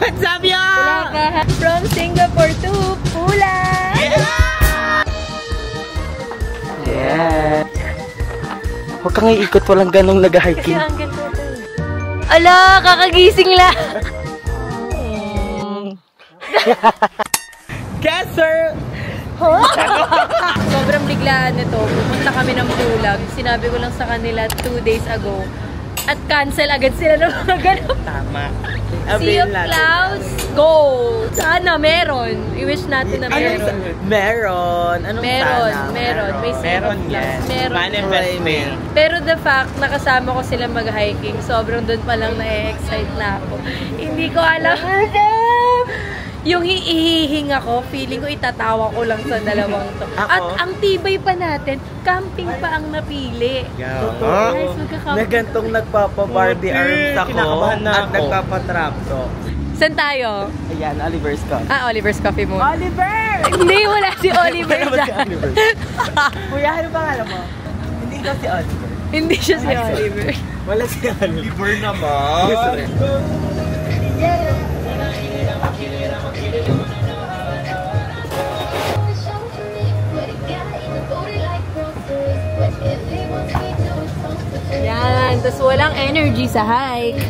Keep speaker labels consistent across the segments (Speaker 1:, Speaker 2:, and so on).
Speaker 1: What's up, yo?
Speaker 2: From Singapore to Pula!
Speaker 1: Yeah! Huwag kang iikot, walang ganong nag-hiking.
Speaker 2: Kasi ang ganda ito. Ala, kakagising lang!
Speaker 1: Guess, sir!
Speaker 2: Sobrang biglaan nito. Pupunta kami ng Pulag. Sinabi ko lang sa kanila 2 days ago. At cancel agad sila ng mga ganun.
Speaker 1: Tama.
Speaker 2: Sea of Clouds, go! Sana meron. I-wish natin na meron.
Speaker 1: Meron. Anong
Speaker 2: Meron,
Speaker 1: sana?
Speaker 2: meron. May Sea of Clouds. Meron.
Speaker 1: Manifesting.
Speaker 2: Pero the fact, nakasama ko sila mag-hiking, sobrang doon pa lang na-excite na ako. Hindi ko alam. Yung hihihinga ko, feeling ko itatawa ko lang sa dalawang to. At ang tibay pa natin, camping pa ang napili. Guys,
Speaker 1: Na gantong nagpapa-Barbie arms ako at nagpapa-trap to.
Speaker 2: Saan tayo?
Speaker 1: Ayan, Oliver's Coffee.
Speaker 2: Oliver's Coffee mo.
Speaker 1: Oliver!
Speaker 2: Hindi, wala si Oliver dyan.
Speaker 1: Kuya, ano pangalan mo? Hindi ikaw si Oliver.
Speaker 2: Hindi siya si Oliver.
Speaker 1: Wala si Oliver naman.
Speaker 2: Yan, tapos walang energy sa hike.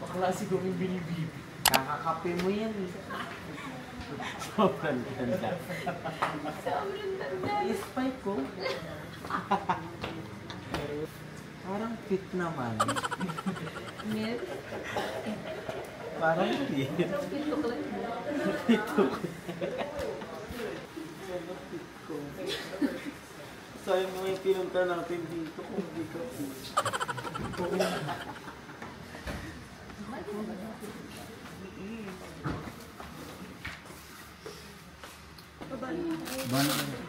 Speaker 1: Bakla siguro yung binibib. Kakakape mo yan. Sobrang ganda.
Speaker 2: Sobrang ganda.
Speaker 1: I-spike ko. Parang fit naman.
Speaker 2: Yes.
Speaker 1: Parang fit. Fit ko. Sayang mo yung pinunta natin dito kung hindi ka fit.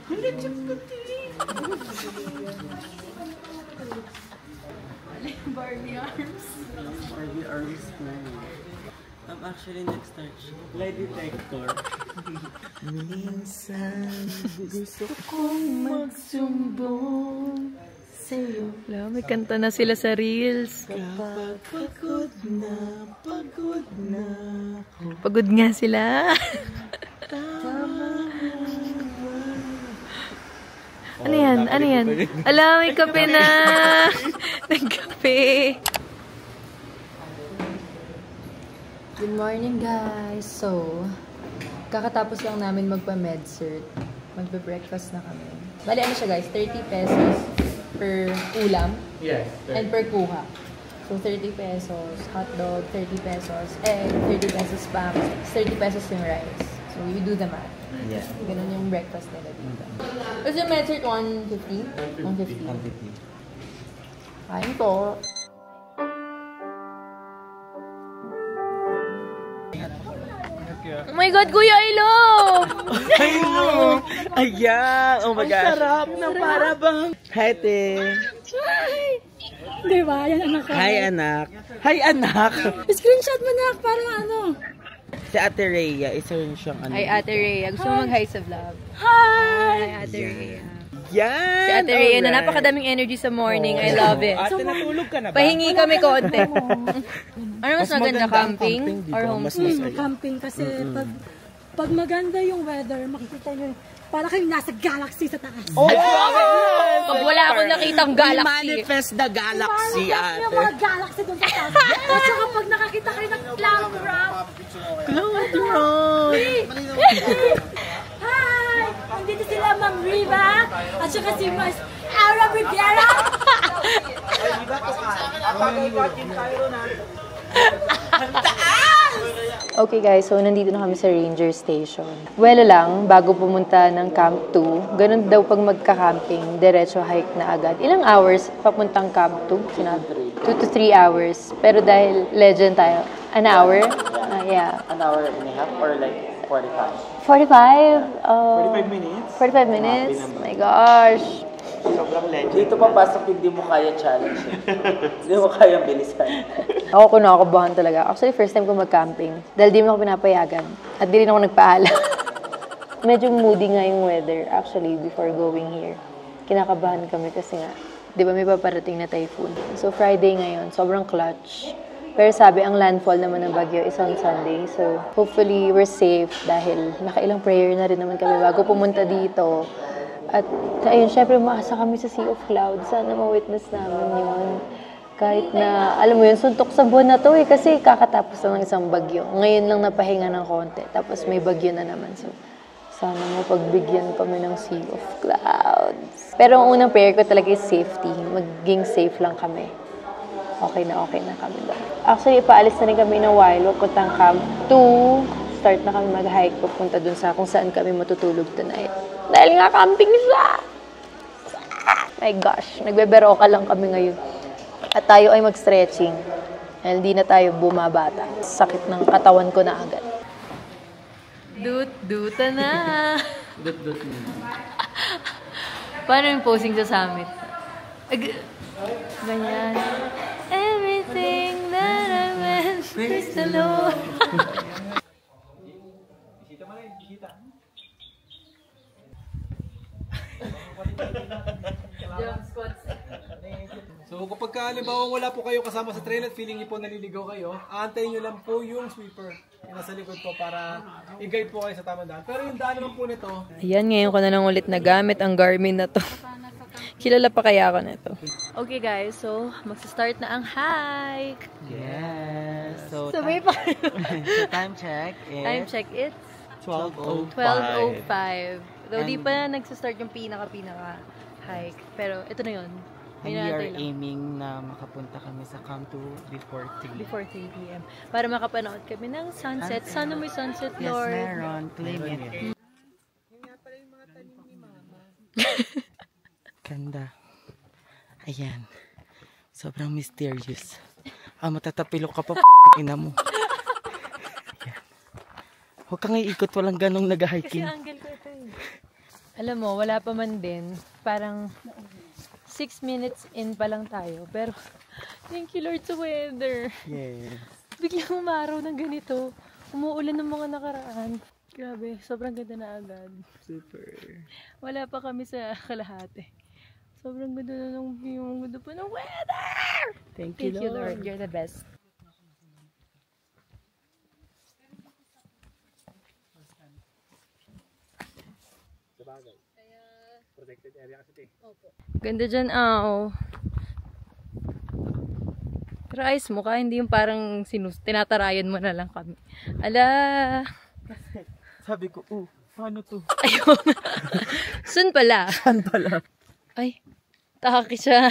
Speaker 1: Hindi, check ko
Speaker 2: Barbie arms.
Speaker 1: Barbie arms na. I'm actually next start. Lie detector. Minsan gusto kong magsumbong sa'yo.
Speaker 2: Wala, may kanta na sila sa Reels.
Speaker 1: Kapag pagod na ako.
Speaker 2: Pagod nga sila. Ano yan? Ano yan? Ala, may kape na! Nagkape! Good morning, guys! So, kakatapos lang namin magpa-med-cert. Magpa-breakfast na kami. Bali, ano siya, guys? 30 pesos per ulam.
Speaker 1: Yes.
Speaker 2: And per kuha. So, 30 pesos, hotdog, 30 pesos, egg, 30 pesos pang, 30 pesos yung rice. So, you do the math.
Speaker 1: Yeah.
Speaker 2: Ganun yung breakfast nila dito. Tapos yung med-cert, 150? 150. Kain po. Oh my God, Kuya, I love!
Speaker 1: I know! Ayan! Oh my gosh! Ang sarap na para bang... Hi, te!
Speaker 3: Di ba? Yan anak ko.
Speaker 1: Hi, anak! Hi, anak!
Speaker 3: Screenshot mo na para ano.
Speaker 1: Si Ate Rhea, isa rin siyang ano.
Speaker 2: Hi, Ate Rhea. Gusto mo mag-hi sa vlog?
Speaker 3: Hi!
Speaker 2: Hi, Ate Rhea.
Speaker 1: Yan!
Speaker 2: Si Ate Rhea na napakadaming energy sa morning. I love it.
Speaker 1: Ate, natulog ka na ba?
Speaker 2: Pahingi kami konti. Ano mas maganda, camping or homestay?
Speaker 3: Camping kasi pag maganda yung weather, makikita nyo, para kayong nasa galaxy sa taas.
Speaker 1: Oh!
Speaker 2: Pag wala akong nakitang galaxy.
Speaker 1: Manifest the galaxy,
Speaker 3: Manifest yung
Speaker 1: ate.
Speaker 3: mga galaxy dun sa taas. At saka pag nakakita kayo ng cloud drop.
Speaker 1: Cloud drop!
Speaker 3: Hi! Andito sila, Ma'am Riva. At saka si Mas Aura Riviera.
Speaker 2: Okay guys, so nandito na kami sa Ranger Station. Well lang, bago pumunta ng Camp 2, ganun daw pag magka-camping, diretso hike na agad. Ilang hours papuntang Camp 2? Sinabi, 2 to 3 hours. Pero dahil legend tayo, an hour? Yeah.
Speaker 1: An hour and a half or like 45?
Speaker 2: 45?
Speaker 1: 45 minutes?
Speaker 2: 45 minutes? Oh my gosh.
Speaker 1: Sobrang legend. Dito papasok, hindi mo kaya challenge. Hindi mo kaya bilisan.
Speaker 2: Ako ko nakakabahan talaga. Actually, first time ko mag-camping. Dahil di mo ako pinapayagan. At di rin ako nagpaalam. Medyo moody nga yung weather, actually, before going here. Kinakabahan kami kasi nga, di ba may paparating na typhoon. So, Friday ngayon, sobrang clutch. Pero sabi, ang landfall naman ng Baguio is on Sunday. So, hopefully, we're safe dahil nakailang prayer na rin naman kami bago pumunta dito. At, ayun, syempre, umaasa kami sa Sea of Clouds. Sana ma-witness namin yun. Kahit na, alam mo yun, suntok sa buwan na to eh. Kasi kakatapos lang ng isang bagyo. Ngayon lang napahinga ng konti. Tapos may bagyo na naman. So, sana mo pagbigyan kami ng Sea of Clouds. Pero ang unang prayer ko talaga is safety. Maging safe lang kami. Okay na kami doon. Actually, paalis na rin kami ng Wildwood, puntang Camp 2. Start na kami mag-hike papunta dun sa kung saan kami matutulog tonight. Dahil nga camping siya! My gosh, nagbeberoka lang kami ngayon. At tayo ay mag-stretching. Dahil hindi na tayo bumabata. Sakit ng katawan ko na agad. Duta na!
Speaker 1: Dut na.
Speaker 2: Paano yung posing sa summit? Ganyan. Everything that I meant, praise the Lord.
Speaker 4: So kapag halimbawa wala po kayo kasama sa trail at feeling niyo po naliligaw kayo, aantayin niyo lang po yung sweeper yung nasa likod po para i-guide po kayo sa tamang daan. Pero yung daan naman po nito.
Speaker 2: Ayan, ngayon ko na lang ulit nagamit ang Garmin na to. Kilala pa kaya ako na to. Okay guys, so magsa-start na ang hike.
Speaker 1: Yes. So,
Speaker 2: Sabay pa kayo.
Speaker 1: so time check is...
Speaker 2: Time check, it's
Speaker 1: 12:05.
Speaker 2: 12:05. Though di pa nagsa-start yung pinaka hike. Pero ito na yun.
Speaker 1: And we are aiming na makapunta kami sa Camp 2 before 3.
Speaker 2: Before 3 p.m. Para makapanood kami ng sunset. Sana may sunset,
Speaker 1: Yes,
Speaker 2: Lord.
Speaker 1: meron. Claim it. Ganda. Ayan. Sobrang mysterious. Matatapilok ka pa, ina mo. Ayan. Huwag kang iikot, walang ganong nag-hiking.
Speaker 2: Kasi angle ko ito eh. Alam mo, wala pa man din. Parang 6 minutes in pa lang tayo. Pero, thank you Lord sa weather.
Speaker 1: Yes.
Speaker 2: Biglang umaraw ng ganito. Umuulan ng mga nakaraan. Grabe, sobrang ganda na agad.
Speaker 1: Super.
Speaker 2: Wala pa kami sa kalahati. Sobrang ganda na ng view. Ang ganda pa ng weather!
Speaker 1: Thank you, Lord.
Speaker 2: You're the best.
Speaker 4: Protected area kasi
Speaker 2: Ganda dyan, Pero ayos mo ka, hindi yung parang tinatarayan mo na lang kami. Ala!
Speaker 1: Sabi ko, paano to?
Speaker 2: Ayun. Sun pala.
Speaker 1: Saan pala?
Speaker 2: Ay, taki siya.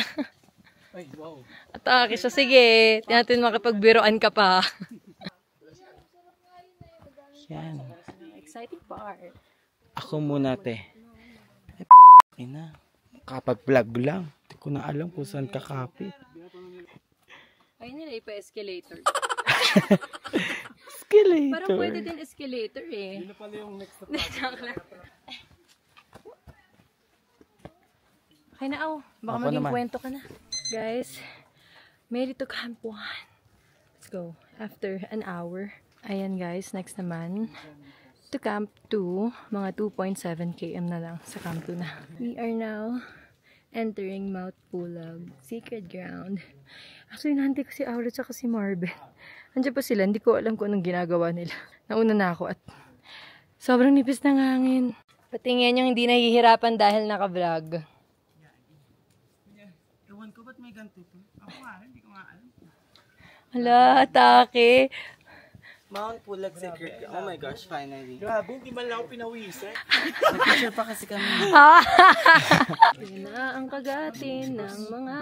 Speaker 4: Ay, wow.
Speaker 2: Taki siya. Sige, natin makipagbiroan ka pa.
Speaker 1: Yan.
Speaker 2: Exciting part.
Speaker 1: Ako muna, te. Ina. Kapag-vlog lang. Hindi ko na alam kung saan kakapit.
Speaker 2: Ayun nila, ipa-escalator.
Speaker 1: Escalator.
Speaker 2: Parang pwede din escalator eh.
Speaker 4: Yun na pala yung next na
Speaker 2: Okay na, baka
Speaker 1: Ako
Speaker 2: maging
Speaker 1: naman.
Speaker 2: kwento ka na. Guys, made it to Camp 1. Let's go. After an hour. Ayan guys, next naman. To Camp 2. Mga 2.7 km na lang sa Camp 2 na. We are now entering Mount Pulag. Sacred ground. Actually, nahantay ko si Aura at si Marvin. Andiyan pa sila. Hindi ko alam kung anong ginagawa nila. Nauna na ako at sobrang nipis ng hangin. Patingin yung hindi nahihirapan dahil naka-vlog.
Speaker 1: Ewan ko, ba't may ganito to? Ako nga, hindi ko nga alam.
Speaker 2: Hala, atake.
Speaker 1: Mount Pulag Secret. Oh my gosh, finally.
Speaker 4: Grabe, hindi man lang ako pinawisan.
Speaker 1: Nag-picture pa kasi kami.
Speaker 2: Yan na ang kagatin ng mga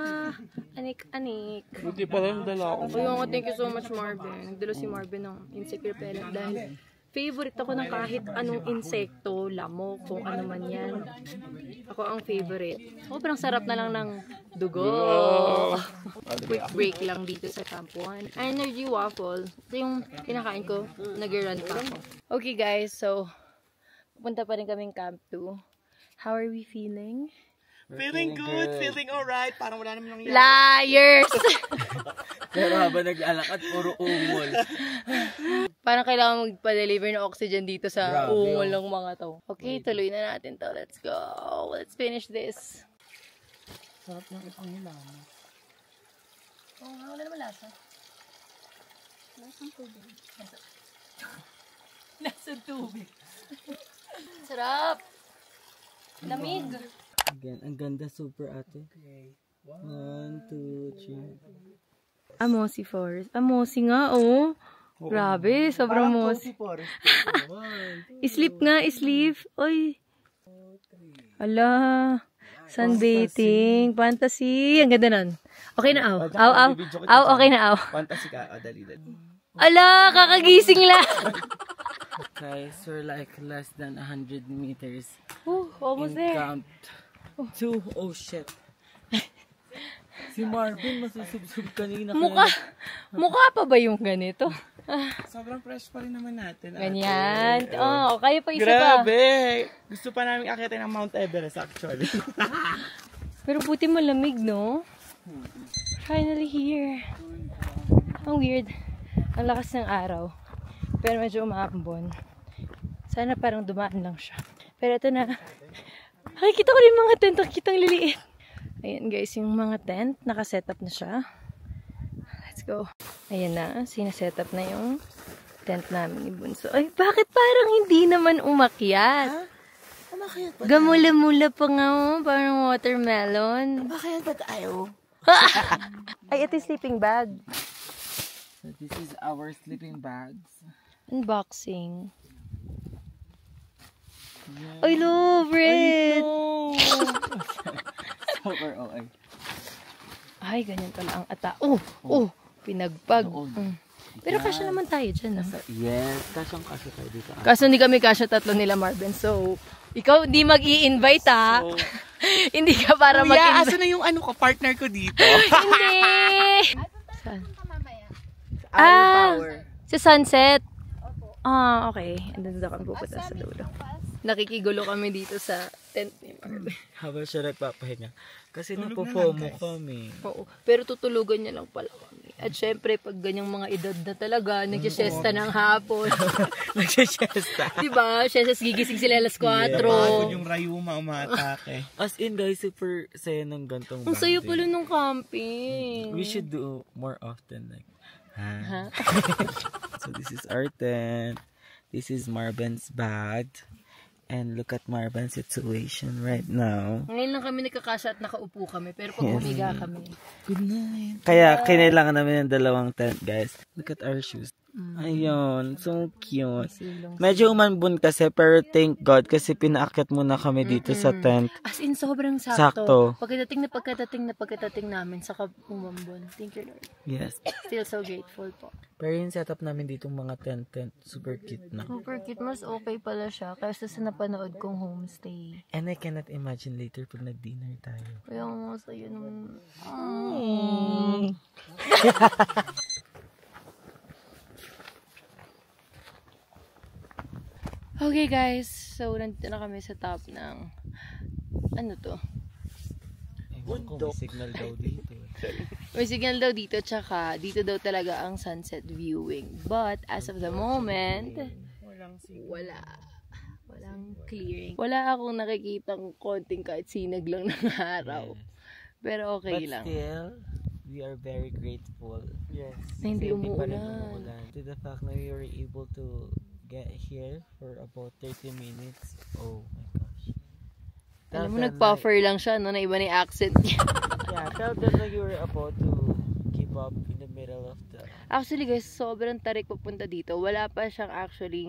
Speaker 2: anik-anik.
Speaker 4: Buti pa lang dala ako.
Speaker 2: Ayun, thank you so much, Marvin. Nagdala si Marvin ng insect repellent dahil favorite ako ng kahit anong insekto, lamok, kung ano man yan. Ako ang favorite. Sobrang sarap na lang ng dugo. Quick break lang dito sa Camp 1. Energy waffle. Ito yung kinakain ko. Nag-run pa ako. Okay guys, so pupunta pa rin kaming Camp 2. How are we feeling?
Speaker 4: Feeling good, feeling alright. Parang wala naman nangyari.
Speaker 2: Liars!
Speaker 1: Pero habang nag-alakad, puro ungol.
Speaker 2: Parang kailangan magpa-deliver ng oxygen dito sa
Speaker 1: Grabe,
Speaker 2: ungol ng mga to. Okay, tuloy na natin to. Let's go. Let's finish this.
Speaker 1: Sarap ng isang hilang.
Speaker 2: Oh, wala naman lasa. Nasa tubig. Sarap. Lamig.
Speaker 1: Again, ang ganda super ate. Okay. 1, 2, 3.
Speaker 2: Amosi forest. Amosi nga, oh. Grabe, sobrang mosi. Sleep nga, sleep. Oy. Ala. Sunbathing. Fantasy. Ang ganda nun. Okay na, aw. Aw, aw. Aw, okay na, aw.
Speaker 1: Fantasy ka. Dali.
Speaker 2: Ala, kakagising lang.
Speaker 1: Guys, we're like less than 100 meters.
Speaker 2: Almost there.
Speaker 1: Camp 2. Oh shit. Si Marvin masusubsub kanina.
Speaker 2: Mukha pa ba yung ganito?
Speaker 1: Sobrang fresh pa rin naman natin.
Speaker 2: Ganyan. Oh, kaya pa isa pa.
Speaker 1: Grabe! Gusto pa namin akitin ng Mount Everest actually.
Speaker 2: Pero buti malamig, no? Finally here. Ang weird. Ang lakas ng araw. Pero medyo umaambon. Sana parang dumaan lang siya. Pero ito na. Ay, kita ko rin mga tent. Ang kitang liliit. Ayan guys, yung mga tent. Nakasetup na siya. Let's go. Ayan na. Sinasetup na yung tent namin ni Bunso. Ay, bakit parang hindi naman umakyat?
Speaker 1: Umakyat ba?
Speaker 2: Gamula-mula pa nga, oh. Parang watermelon.
Speaker 1: Umakyat ba tayo?
Speaker 2: Ay, ito yung sleeping bag.
Speaker 1: So this is our sleeping bags.
Speaker 2: Unboxing. Yeah. I love it!
Speaker 1: Super OA.
Speaker 2: Ay, ganyan pala ang ata. Pinagpag. Pero kasya naman tayo dyan, no?
Speaker 1: Yes, kasyang-kasya tayo dito.
Speaker 2: Kaso hindi kami kasya tatlo nila, Marvin. So, ikaw di mag-i-invite, ha? So, hindi ka para mag-invite.
Speaker 1: Aso na yung partner ko dito?
Speaker 2: Hindi! Saan?
Speaker 1: Power.
Speaker 2: Sa Sunset. Okay. Andun na kami pupunta sa dulo. Nakikigulo kami dito sa tent ni Marvin.
Speaker 1: Habang siya nagpapahinga. Kasi napopomo kami.
Speaker 2: Oo. Pero tutulugan niya lang pala kami. At syempre, pag ganyang mga edad na talaga, nagsisiesta ng hapon.
Speaker 1: Nagsisiesta.
Speaker 2: Diba? Siestas gigising sila alas 4.
Speaker 1: Yung rayuma umatake. As in guys, super saya ng gantong
Speaker 2: Ang sayo pala nung camping.
Speaker 1: We should do more often. Like, So this is our tent. This is Marvin's bag. And look at Marvin's situation right now.
Speaker 2: Ngayon lang kami nagkakasya at nakaupo kami. Pero pag humiga kami.
Speaker 1: Good night. Kaya kinailangan namin ng dalawang tent, guys. Look at our shoes. Ayun, so cute. Medyo umambon kasi, pero thank God kasi pinaakyat muna kami dito sa tent.
Speaker 2: As in, sobrang
Speaker 1: Sakto.
Speaker 2: Pagkadating namin, saka umambon. Thank you, Lord.
Speaker 1: Yes.
Speaker 2: Still so grateful po.
Speaker 1: Pero yung setup namin dito mga tent, super cute na.
Speaker 2: Super cute. Mas okay pala siya kaysa sa napanood kong homestay.
Speaker 1: And I cannot imagine later pag nag-dinner tayo.
Speaker 2: Kaya nga sa'yo naman. Okay guys, so nandito na kami sa top ng ano to?
Speaker 1: Ewan ko, may signal daw dito.
Speaker 2: May signal daw dito, tsaka dito daw talaga ang sunset viewing. But as of the moment, walang clearing. Wala akong nakikitang konting kahit sinag lang ng araw. Pero okay lang.
Speaker 1: But still, we are very grateful. Yes.
Speaker 2: Na hindi umuulan.
Speaker 1: To the fact na we were able to get here for about 30 minutes. Oh my gosh.
Speaker 2: Alam mo, nag-puffer lang siya, no? Naiba na yung accent niya.
Speaker 1: Yeah, felt that like you were about to keep up in the middle of the...
Speaker 2: Actually guys, sobrang tarik papunta dito. Wala pa siyang actually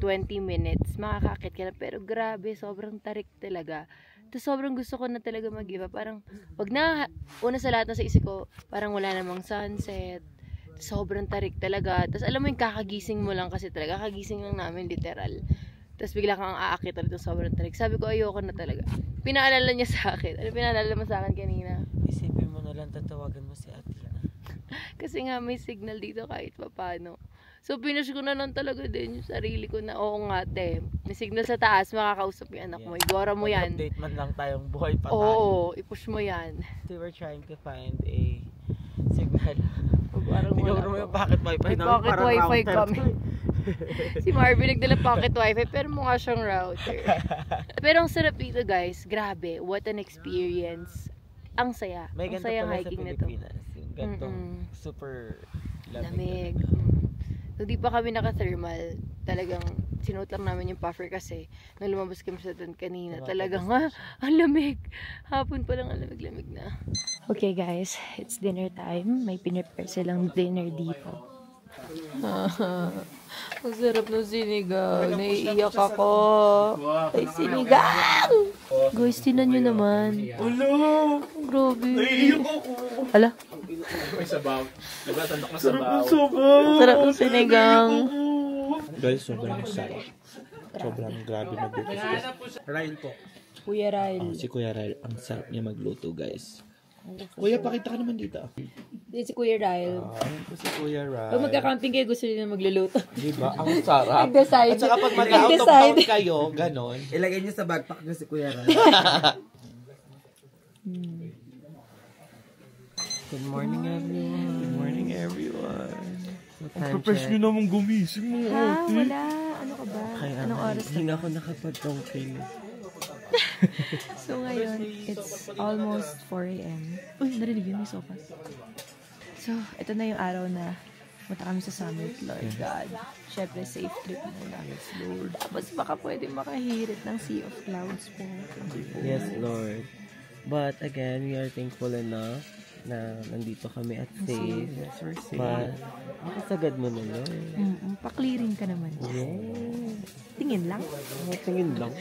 Speaker 2: 20 minutes. Makakakit ka na. Pero grabe, sobrang tarik talaga. Tapos sobrang gusto ko na talaga mag-give up. Parang, wag na, una sa lahat na sa isip ko, parang wala namang sunset. Sobrang tarik talaga. Tapos alam mo yung kakagising mo lang kasi talaga. Kakagising lang namin literal. Tapos bigla kang aakit talaga. Sobrang tarik. Sabi ko ayoko na talaga. Pinaalala niya sa akin. Ano pinaalala mo sa akin kanina?
Speaker 1: Isipin mo na lang tatawagan mo si Atina.
Speaker 2: Kasi nga may signal dito kahit papano. So pinush ko na lang talaga din yung sarili ko na oo nga te. May signal sa taas, makakausap yung anak mo. Igora mo yan.
Speaker 1: Update man lang tayong buhay pa tayo.
Speaker 2: Oo, i-push mo yan.
Speaker 1: We were trying to find a signal.
Speaker 2: Parang wala
Speaker 1: mo yung pocket wifi
Speaker 2: may pocket wifi kami. Si Marvin nagdala pocket wifi pero mukha siyang router. Pero ang sarap dito guys, grabe, what an experience. Ang saya.
Speaker 1: May
Speaker 2: ang
Speaker 1: ganito
Speaker 2: sayang
Speaker 1: pala sa
Speaker 2: hiking na to.
Speaker 1: Pilipinas. Yung gantong super
Speaker 2: Lamig. So, di pa kami naka-thermal. Talagang sinuot lang namin yung puffer kasi nung lumabas kami sa tent kanina, talagang ang lamig. Hapon pa lang ang lamig-lamig na. Okay guys, it's dinner time. May pinrepare silang dinner dito. Ang sarap ng sinigang. Naiiyak ako. Ay, sinigang! Guys, tinan nyo naman.
Speaker 1: Ulo!
Speaker 2: Grabe.
Speaker 1: Naiiyak ako.
Speaker 2: Hala?
Speaker 4: May sabaw. Diba, tandok na
Speaker 1: Sarap
Speaker 4: sabaw.
Speaker 1: ng sabaw.
Speaker 2: Sarap ng sinigang.
Speaker 1: Guys, sobrang sarap. Sobrang grabe magluto si Kuya.
Speaker 4: Ryan po.
Speaker 2: Kuya Ryle.
Speaker 1: Si Kuya Ryle, ang sarap niya magluto, guys. Kuya, pakita ka naman dito.
Speaker 2: This si Kuya Ryle.
Speaker 1: Ayan po si Kuya Ryle.
Speaker 2: Pag magka-camping kayo, gusto nyo na magluluto.
Speaker 1: Diba? Ang sarap.
Speaker 2: Nag-decide.
Speaker 1: At saka pag mag-out of town kayo, ganon.
Speaker 5: Ilagay niyo sa backpack niyo si Kuya Ran.
Speaker 1: Good morning, everyone. Good morning, everyone. Ang fresh nyo naman gumising mo, ate.
Speaker 2: Wala. Ano ka ba? Anong oras na?
Speaker 1: Hindi ako nakapag-tongking.
Speaker 2: So ngayon, it's almost 4 a.m. Uy, narinig yun, may sopas. So, ito na yung araw na punta kami sa summit, Lord God. Siyempre, safe trip muna. Yes, Lord. Tapos baka pwede makahirit ng sea of clouds po.
Speaker 5: Yes, Lord. But again, we are thankful enough na nandito kami at safe.
Speaker 1: Yes, we're safe.
Speaker 5: But, makasagad mo na, Lord.
Speaker 2: Pa-clearing ka naman.
Speaker 5: Yes.
Speaker 2: Tingin lang.
Speaker 5: Tingin lang.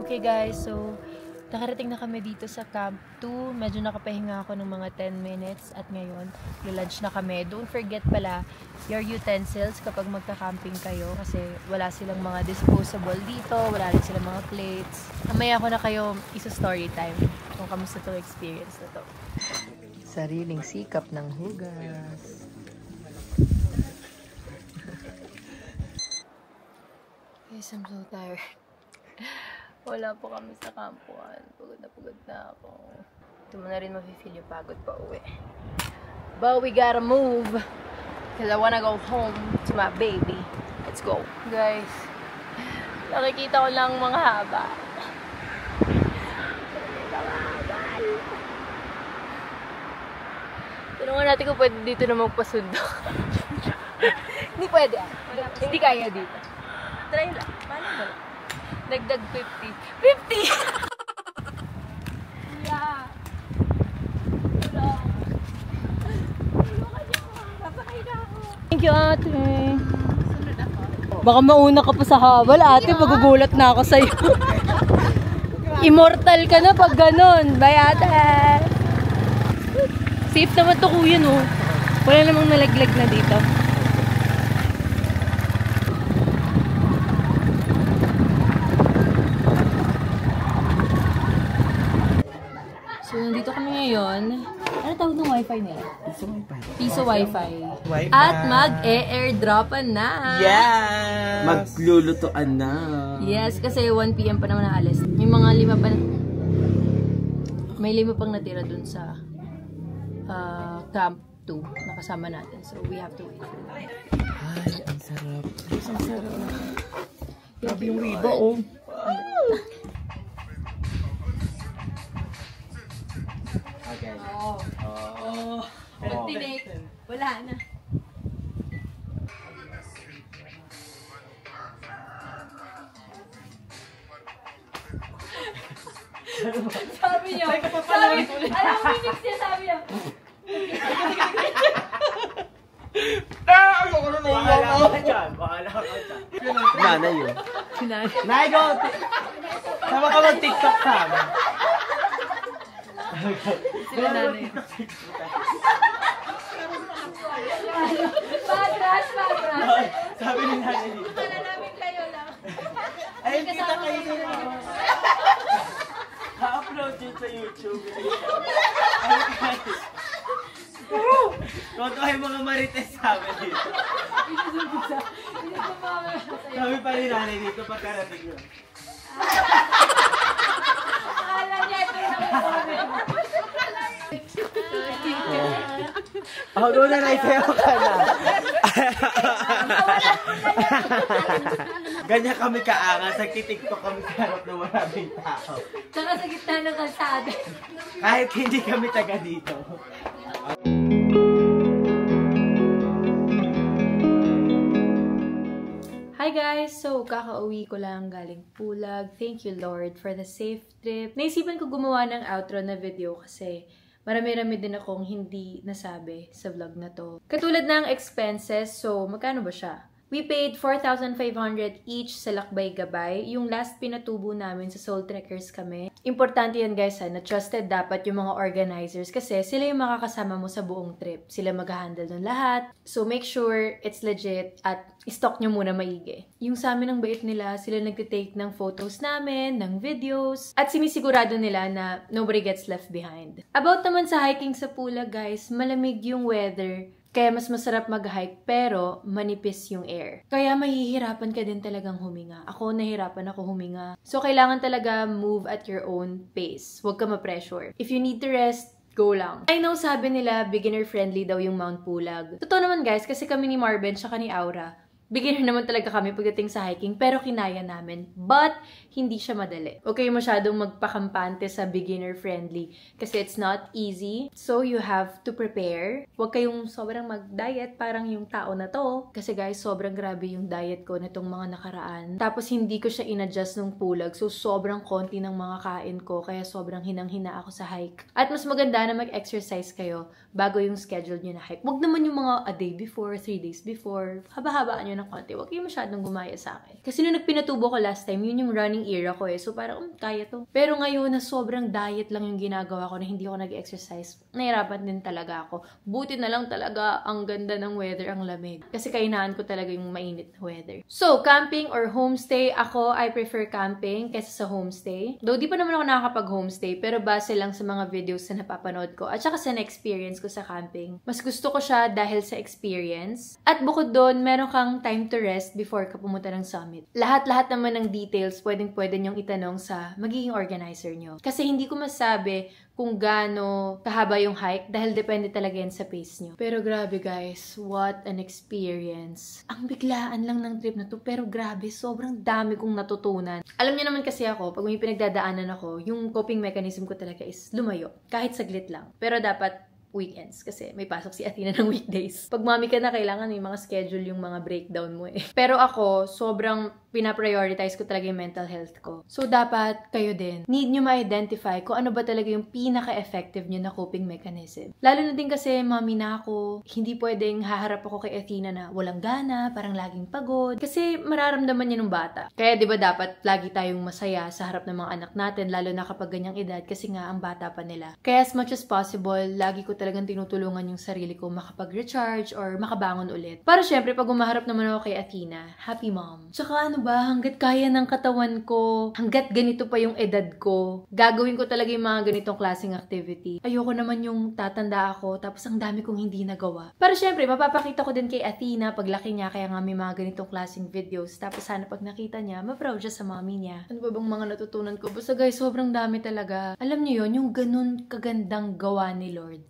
Speaker 2: Okay guys, so nakarating na kami dito sa Camp 2. Medyo nakapahinga ako ng mga 10 minutes at ngayon, lunch na kami. Don't forget pala your utensils kapag magka-camping kayo kasi wala silang mga disposable dito, wala rin silang mga plates. Mamaya ko na kayo isa-story time kung kamusta itong experience na to. Sariling sikap ng hugas. Guys, I'm so tired. Wala po kami sa kampuan. Pagod na ako. Ito mo na rin mafe-feel yung pagod pa uwi. But we gotta move. Because I wanna go home to my baby. Let's go. Guys, nakikita ko lang mga haba. Tulungan natin kung pwede dito na magpasundo. Hindi pwede ah. Hindi kaya dito. Try lang. Paano ba? Nagdag 50. 50! Yeah! Thank you, ate. Baka mauna ka pa sa habal, ate. Magugulat na ako sa'yo. Immortal ka na pag ganon. Bye, ate. Safe naman to, kuya, no? Wala namang nalaglag na dito. So, nandito kami ngayon. Ano tawag ng wifi nila? Piso wifi. At mag-airdropan na.
Speaker 1: Yeah! Maglulutuan na.
Speaker 2: Yes, kasi 1 PM pa naman ang alis. May mga 5 pa na... May 5 pang natira dun sa Camp 2 na kasama natin. So, we have to wait for that.
Speaker 1: Ay, ang sarap.
Speaker 2: Ang sarap. Grabe yung riba, oh.
Speaker 1: Okay.
Speaker 2: Pero tinake, wala na. Sabi niya, alam mo, mix niya, sabi niya.
Speaker 1: Nanay yun. Nay, go! Sama ka mag-TikTok ka.
Speaker 2: Sila nanay. Patras.
Speaker 1: Sabi ni nanay dito.
Speaker 2: Kala namin kayo lang.
Speaker 1: Ay, kita kayo dito. Ha-upload yun sa YouTube. Kung kayo mga marites sabi dito. Sabi pa rin nanay dito pagkarating yun.
Speaker 2: Akala niya ito yung comment.
Speaker 1: Ako na naisayaw ka na. Ganyan kami kaangas. Nagtitiktok kami sa harap ng maraming tao.
Speaker 2: Tsaka sa gitna ng kalsada.
Speaker 1: Kahit hindi kami taga dito.
Speaker 2: Hi guys! So, kakauwi ko lang galing Pulag. Thank you Lord for the safe trip. Naisipan ko gumawa ng outro na video kasi marami-rami din akong hindi nasabi sa vlog na to. Katulad ng expenses, so magkano ba siya? We paid 4,500 each sa Lakbay Gabay. Yung last pinatubo namin sa Soul Trekkers kami. Importante yan guys na trusted dapat yung mga organizers kasi sila yung makakasama mo sa buong trip. Sila mag-handle ng lahat. So make sure it's legit at stock nyo muna maigi. Yung sa amin ang bait nila, sila nagtitake ng photos namin, ng videos, at sinisigurado nila na nobody gets left behind. About naman sa hiking sa Pulag guys, malamig yung weather. Kaya mas masarap mag-hike pero manipis yung air. Kaya mahihirapan ka din talagang huminga. Ako, nahirapan ako huminga. So, kailangan talaga move at your own pace. Huwag ka ma-pressure. If you need to rest, go lang. I know sabi nila, beginner-friendly daw yung Mount Pulag. Totoo naman guys, kasi kami ni Marben tsaka ni Aura, beginner naman talaga kami pagdating sa hiking, pero kinaya namin. But, hindi siya madali. Huwag kayo masyadong magpakampante sa beginner-friendly kasi it's not easy. So, you have to prepare. Huwag kayong sobrang mag-diet, parang yung tao na to. Kasi guys, sobrang grabe yung diet ko nitong mga nakaraan. Tapos, hindi ko siya in-adjust nung Pulag. So, sobrang konti ng mga kain ko. Kaya sobrang hinang-hina ako sa hike. At mas maganda na mag-exercise kayo bago yung schedule nyo na hike. Huwag naman yung mga a day before, 3 days before. Haba-habaan nyo ng konti. Huwag kayo masyadong gumaya sa akin. Kasi nung nagpinatubo ko last time, yun yung running era ko eh. So parang, kaya to. Pero ngayon na sobrang diet lang yung ginagawa ko na hindi ako nag-exercise, nahirapan din talaga ako. Buti na lang talaga ang ganda ng weather, ang lamig. Kasi kainahan ko talaga yung mainit na weather. So, camping or homestay, ako, I prefer camping kaysa sa homestay. Though, di pa naman ako nakakapag-homestay, pero base lang sa mga videos na napapanood ko at saka sa na-experience ko sa camping. Mas gusto ko siya dahil sa experience. At bukod doon, meron kang time to rest before ka pumunta ng summit. Lahat-lahat naman ng details pwede nyong itanong sa magiging organizer nyo. Kasi hindi ko masabi kung gaano kahaba yung hike dahil depende talaga yan sa pace nyo. Pero grabe guys, what an experience. Ang biglaan lang ng trip na to, pero grabe, sobrang dami kong natutunan. Alam niyo naman kasi ako, pag may pinagdadaanan ako, yung coping mechanism ko talaga is lumayo. Kahit saglit lang. Pero dapat weekends kasi may pasok si Athena ng weekdays. Pag mami ka na, kailangan may mga schedule yung mga breakdown mo eh. Pero ako, sobrang pinaprioritize ko talaga yung mental health ko. So, dapat kayo din, need nyo ma-identify kung ano ba talaga yung pinaka-effective nyo na coping mechanism. Lalo na din kasi, mami na ako, hindi pwedeng haharap ako kay Athena na walang gana, parang laging pagod. Kasi mararamdaman niya ng bata. Kaya, di ba dapat lagi tayong masaya sa harap ng mga anak natin, lalo na kapag ganyang edad, kasi nga, ang bata pa nila. Kaya, as much as possible, lagi ko talagang tinutulungan yung sarili ko makapag-recharge or makabangon ulit. Para syempre, pag umaharap naman ako kay Athena, happy mom. Tsaka ano ba, hanggat kaya ng katawan ko, hanggat ganito pa yung edad ko, gagawin ko talaga yung mga ganitong klaseng activity. Ayoko naman yung tatanda ako, tapos ang dami kong hindi nagawa. Para syempre, mapapakita ko din kay Athena paglaki niya, kaya nga may mga ganitong klaseng videos. Tapos sana pag nakita niya, ma-proud siya sa mommy niya. Ano ba bang mga natutunan ko? Basta guys, sobrang dami talaga. Alam niyo yon, yung ganun kagandang gawa ni Lord.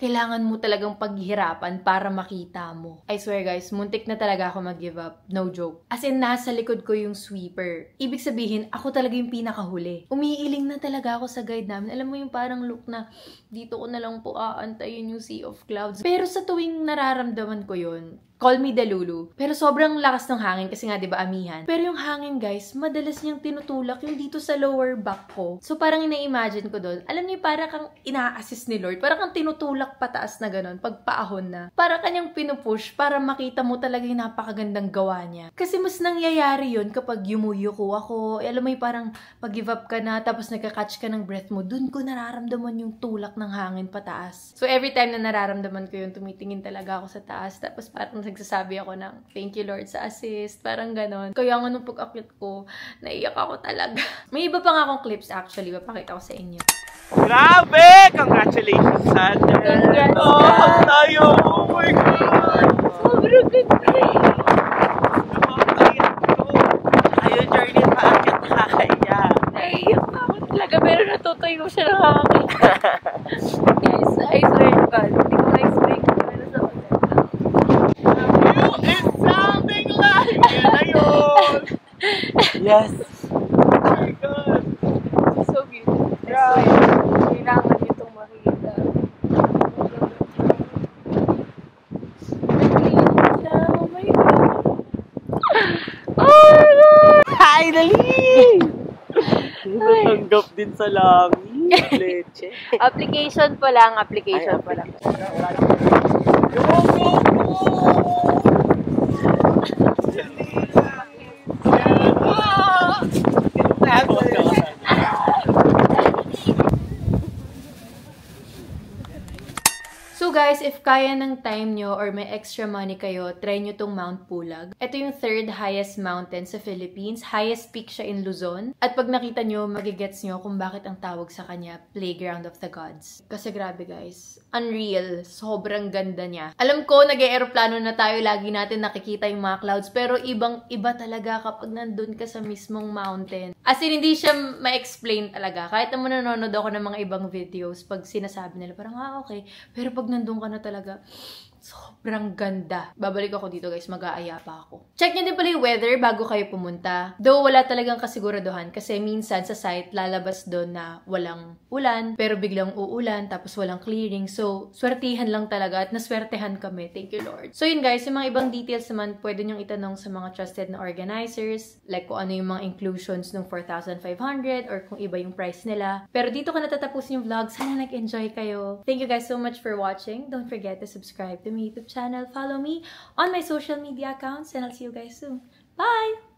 Speaker 2: Kailangan mo talagang paghirapan para makita mo. I swear guys, muntik na talaga ako mag-give up. No joke. As in, nasa likod ko yung sweeper. Ibig sabihin, ako talaga yung pinakahuli. Umiiling na talaga ako sa guide namin. Alam mo yung parang look na, dito ko na lang po aantayin yung sea of clouds. Pero sa tuwing nararamdaman ko yun, call me Delulu. Pero sobrang lakas ng hangin kasi nga 'di ba amihan. Pero yung hangin guys, madalas niyang tinutulak yung dito sa lower back ko. So parang ina-imagine ko doon. Alam niyo para kang ina-assist ni Lord. Para kang tinutulak pataas na ganun pag paahon na. Para kanyang pinupush para makita mo talaga yung napakagandang gawa niya. Kasi mas nangyayari yun kapag yumuyuko ako. Alam mo yung parang pag-give up ka na tapos nagka-catch ka ng breath mo. Doon ko nararamdaman yung tulak ng hangin pataas. So every time na nararamdaman ko yun, tumitingin talaga ako sa taas. Tapos parang nagsasabi ako ng thank you Lord sa assist, parang ganon. Kaya nga nung pag-akit ko, naiyak ako talaga. May iba pa nga akong clips actually, papakita ko sa inyo.
Speaker 1: Grabe! Congratulations, Sander!
Speaker 2: Congrats!
Speaker 1: Oh, tayo! Oh my God!
Speaker 2: Sobrang ganda!
Speaker 1: Ayun, journey paakit nakakaya.
Speaker 2: Naiyak ako talaga, pero natutuyo siya ng hangin. Guys, I swear to God, hindi ko ma-explain kung ano sa
Speaker 1: It's something like ayun! Yes! Oh my God!
Speaker 2: so beautiful. I swear, kailangan niyo itong makikita. Oh my God! Oh my God!
Speaker 1: Finally! Natanggap din sa langit. Leche.
Speaker 2: Application pa lang, application pa lang.
Speaker 1: Go, go, go!
Speaker 2: So guys, if kaya ng time nyo or may extra money kayo, try nyo tong Mount Pulag. Ito yung third highest mountain sa Philippines. Highest peak siya in Luzon. At pag nakita nyo, magigets nyo kung bakit ang tawag sa kanya, Playground of the Gods. Kasi grabe guys, unreal. Sobrang ganda niya. Alam ko, nag-aeroplano na tayo, lagi natin nakikita yung mga clouds, pero ibang-iba talaga kapag nandun ka sa mismong mountain. As in, hindi siya ma-explain talaga. Kahit naman nanonood ako ng mga ibang videos, pag sinasabi nila, parang okay. Pero pag nandun ka na talaga, sobrang ganda. Babalik ako dito guys, mag-aaya pa ako. Check nyo din pala yung weather bago kayo pumunta. Though wala talagang kasiguraduhan kasi minsan sa site lalabas doon na walang ulan, pero biglang uulan, tapos walang clearing. So, swertihan lang talaga at naswertehan kami. Thank you Lord. So yun guys, yung mga ibang details naman, pwede nyong itanong sa mga trusted na organizers, like kung ano yung mga inclusions ng 4,500 or kung iba yung price nila. Pero dito ka natatapusin yung vlog. Sana nag-enjoy kayo. Thank you guys so much for watching. Don't forget to subscribe to my YouTube channel. Follow me on my social media accounts and I'll see you guys soon. Bye!